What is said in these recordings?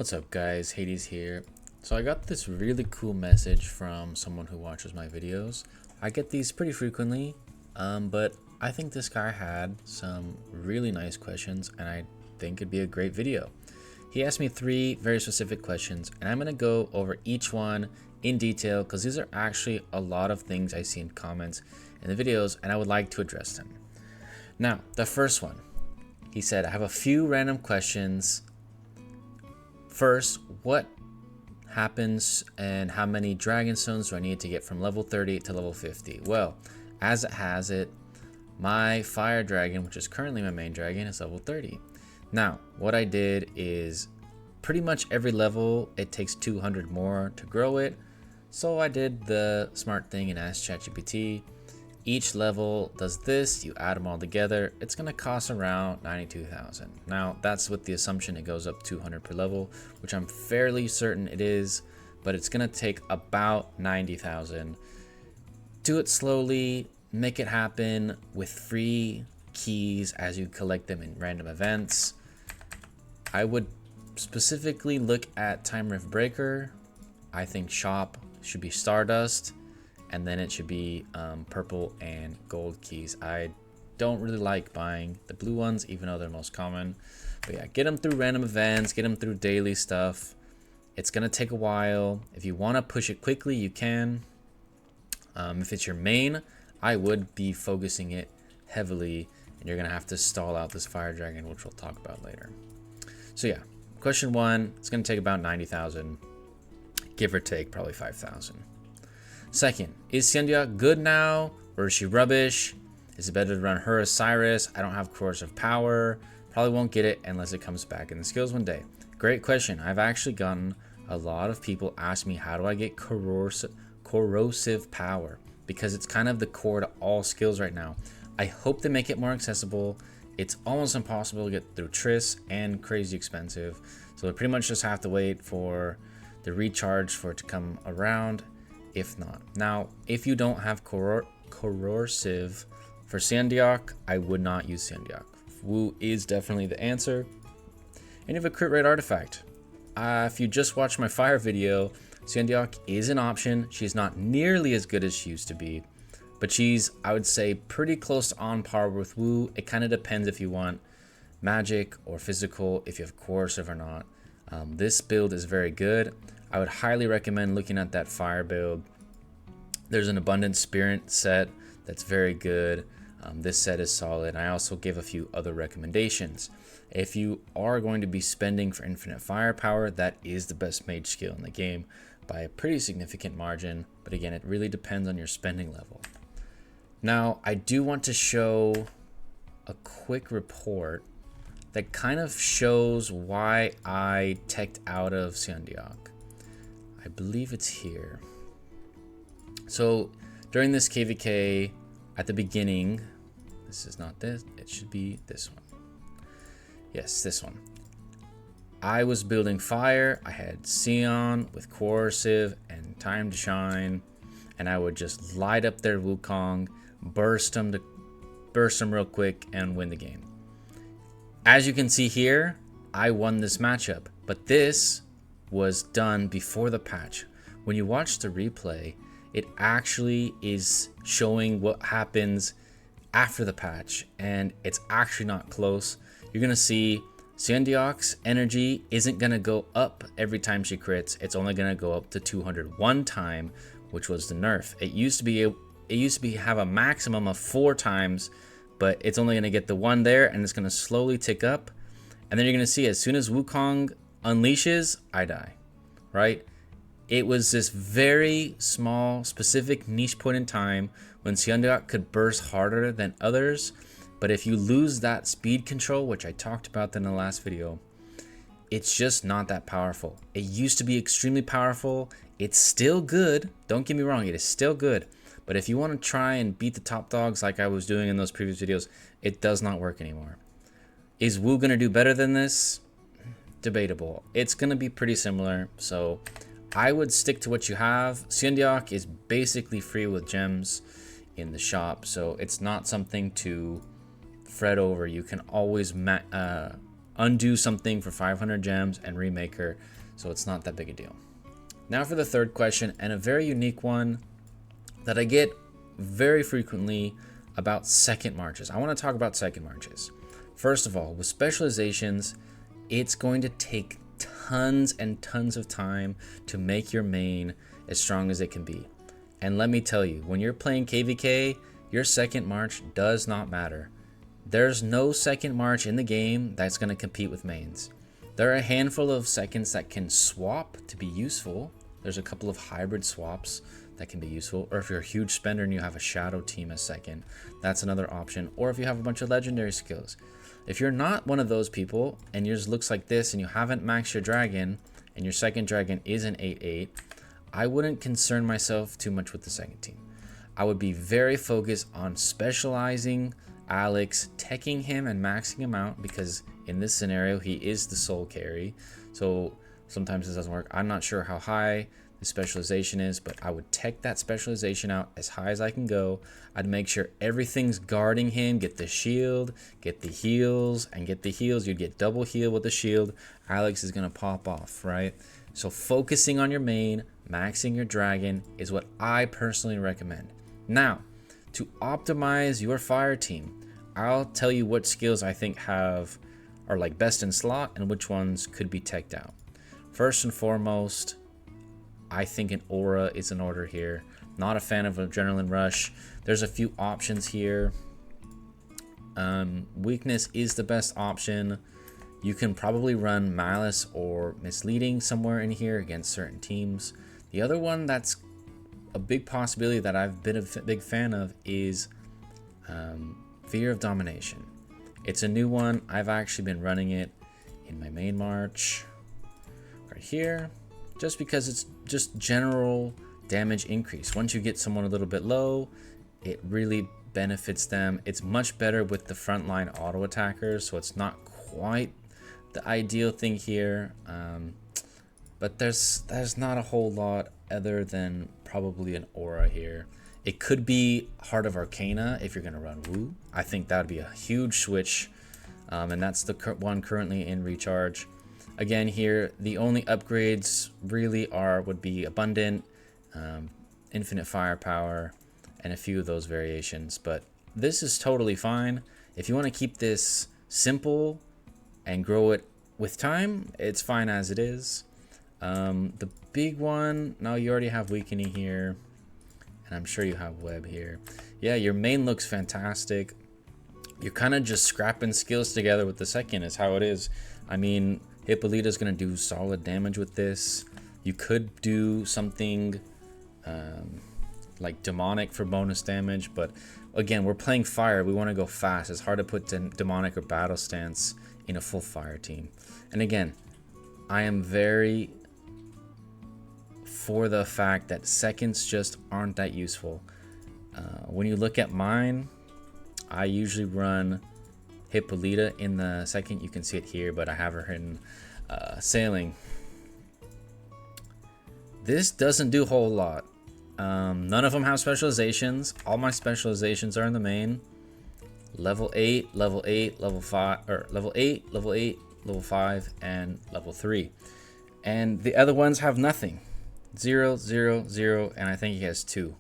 What's up guys, Hades here. So I got this really cool message from someone who watches my videos. I get these pretty frequently, but I think this guy had some really nice questions and I think it'd be a great video. He asked me 3 very specific questions and I'm going to go over each one in detail because these are actually a lot of things I see in comments in the videos and I would like to address them. Now, the first one, he said, I have a few random questions. First, what happens and how many dragon stones do I need to get from level 30 to level 50? Well, as it has it, my fire dragon, which is currently my main dragon, is level 30. Now, what I did is pretty much every level, it takes 200 more to grow it. So I did the smart thing and asked ChatGPT. Each level does this, you add them all together, it's going to cost around 92,000. Now, that's with the assumption it goes up 200 per level, which I'm fairly certain it is, but it's going to take about 90,000. Do it slowly, make it happen with free keys as you collect them in random events. I would specifically look at Time Rift Breaker. I think shop should be Stardust. And then it should be purple and gold keys. I don't really like buying the blue ones, even though they're most common. But yeah, get them through random events, get them through daily stuff. It's gonna take a while. If you wanna push it quickly, you can. If it's your main, I would be focusing it heavily, and you're gonna have to stall out this fire dragon, which we'll talk about later. So yeah, question 1, it's gonna take about 90,000, give or take probably 5,000. Second, is Seon good now, or is she rubbish? Is it better to run her as Cyrus? I don't have corrosive power. Probably won't get it unless it comes back in the skills one day. Great question. I've actually gotten a lot of people ask me, how do I get corrosive power? Because it's kind of the core to all skills right now. I hope they make it more accessible. It's almost impossible to get through Triss and crazy expensive. So we pretty much just have to wait for the recharge for it to come around. If not. Now, if you don't have corrosive for Seon, I would not use Seon. Wu is definitely the answer. And you have a crit rate artifact. If you just watched my fire video, Seon is an option. She's not nearly as good as she used to be, but she's, I would say, pretty close to on par with Wu. It kind of depends if you want magic or physical, if you have corrosive or not. This build is very good. I would highly recommend looking at that fire build. There's an abundant spirit set that's very good. This set is solid. I also gave a few other recommendations. If you are going to be spending for infinite firepower, that is the best mage skill in the game by a pretty significant margin. But again, it really depends on your spending level. Now, I do want to show a quick report that kind of shows why I teched out of Seon. I believe it's here. So during this KVK at the beginning, this is not this, it should be this one. Yes, this one. I was building fire. I had Seon with corrosive and time to shine, and I would just light up their Wukong, burst them real quick and win the game. As you can see here, I won this matchup, but this was done before the patch. When you watch the replay, it actually is showing what happens after the patch, and it's actually not close. You're gonna see Seon's energy isn't gonna go up every time she crits. It's only gonna go up to 200 one time, which was the nerf. It used to be have a maximum of 4 times, but it's only gonna get the 1 there, and it's gonna slowly tick up. And then you're gonna see as soon as Wukong unleashes, I die, right? It was this very small, specific niche point in time when Seon could burst harder than others. But if you lose that speed control, which I talked about in the last video, it's just not that powerful. It used to be extremely powerful. It's still good. Don't get me wrong, it is still good. But if you want to try and beat the top dogs like I was doing in those previous videos, it does not work anymore. Is Wu gonna do better than this? Debatable. It's gonna be pretty similar, so I would stick to what you have. Seon is basically free with gems in the shop, so it's not something to fret over. You can always undo something for 500 gems and remake her, so it's not that big a deal. Now for the third question, and a very unique one that I get very frequently about second marches. I want to talk about second marches. First of all, with specializations, it's going to take tons and tons of time to make your main as strong as it can be. And let me tell you, when you're playing KVK, your second march does not matter. There's no second march in the game that's going to compete with mains. There are a handful of seconds that can swap to be useful. There's a couple of hybrid swaps that can be useful. Or if you're a huge spender and you have a shadow team as second, that's another option. Or if you have a bunch of legendary skills. If you're not one of those people and yours looks like this and you haven't maxed your dragon and your second dragon is an 8/8, I wouldn't concern myself too much with the second team. I would be very focused on specializing Alex, teching him and maxing him out, because in this scenario he is the soul carry, so sometimes this doesn't work. I'm not sure how high the specialization is, but I would tech that specialization out as high as I can go. I'd make sure everything's guarding him, get the shield, get the heals, and get the heals. You'd get double heal with the shield. Alex is gonna pop off, right? So focusing on your main, maxing your dragon is what I personally recommend. Now, to optimize your fire team, I'll tell you what skills I think are like best in slot and which ones could be teched out. First and foremost, I think an aura is in order here. Not a fan of adrenaline rush. There's a few options here. Weakness is the best option. You can probably run malice or misleading somewhere in here against certain teams. The other one that's a big possibility that I've been a big fan of is Fear of Domination. It's a new one. I've actually been running it in my main march right here, just because it's just general damage increase. Once you get someone a little bit low, it really benefits them. It's much better with the frontline auto attackers, so it's not quite the ideal thing here, but there's not a whole lot other than probably an aura here. It could be Heart of Arcana if you're going to run Woo. I think that would be a huge switch, and that's the one currently in recharge. Again here, the only upgrades really would be Abundant, Infinite Firepower, and a few of those variations. But this is totally fine. If you want to keep this simple and grow it with time, it's fine as it is. The big one, now you already have Weakening here, and I'm sure you have Web here. Yeah, your main looks fantastic. You're kind of just scrapping skills together with the second is how it is. I mean, Hippolyta's going to do solid damage with this. You could do something like Demonic for bonus damage, but again, we're playing fire. We want to go fast. It's hard to put Demonic or Battle Stance in a full fire team. And again, I am very for the fact that seconds just aren't that useful. When you look at mine, I usually run Hippolyta in the second. You can see it here, but I have her in Sailing. This doesn't do a whole lot. None of them have specializations. All my specializations are in the main. Level 8, level 8, level 5, or level 8, level 8, level 5, and level 3. And the other ones have nothing. 0, 0, 0, and I think he has 2.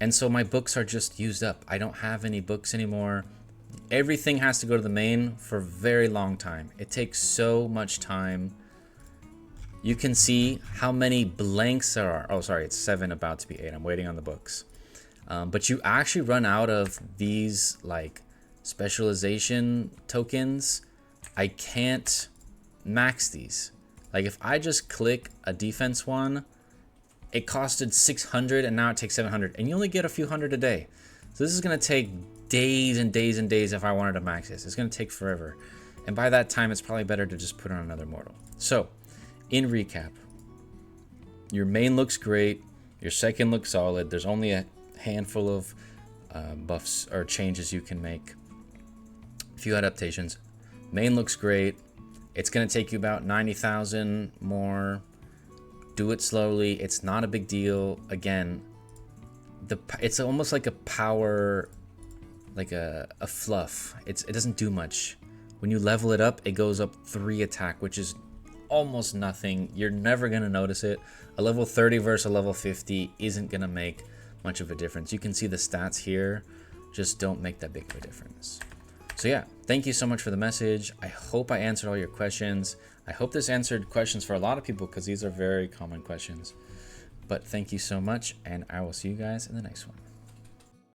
And so my books are just used up. I don't have any books anymore. Everything has to go to the main for a very long time. It takes so much time. You can see how many blanks there are. Oh, sorry, it's 7, about to be 8. I'm waiting on the books. But you actually run out of these like specialization tokens. I can't max these. Like if I just click a defense one, it costed 600 and now it takes 700, and you only get a few hundred a day. So this is gonna take days and days and days if I wanted to max this. It's gonna take forever. And by that time, it's probably better to just put on another mortal. So in recap, your main looks great. Your second looks solid. There's only a handful of buffs or changes you can make. A few adaptations. Main looks great. It's going to take you about 90,000 more. Do it slowly. It's not a big deal. Again, it's almost like a power, like a fluff. It doesn't do much When you level it up, it goes up 3 attack, which is almost nothing. You're never going to notice it. A level 30 versus a level 50 isn't going to make much of a difference. You can see the stats here just don't make that big of a difference. So yeah, thank you so much for the message. I hope I answered all your questions. I hope this answered questions for a lot of people because these are very common questions. But thank you so much, and I will see you guys in the next one.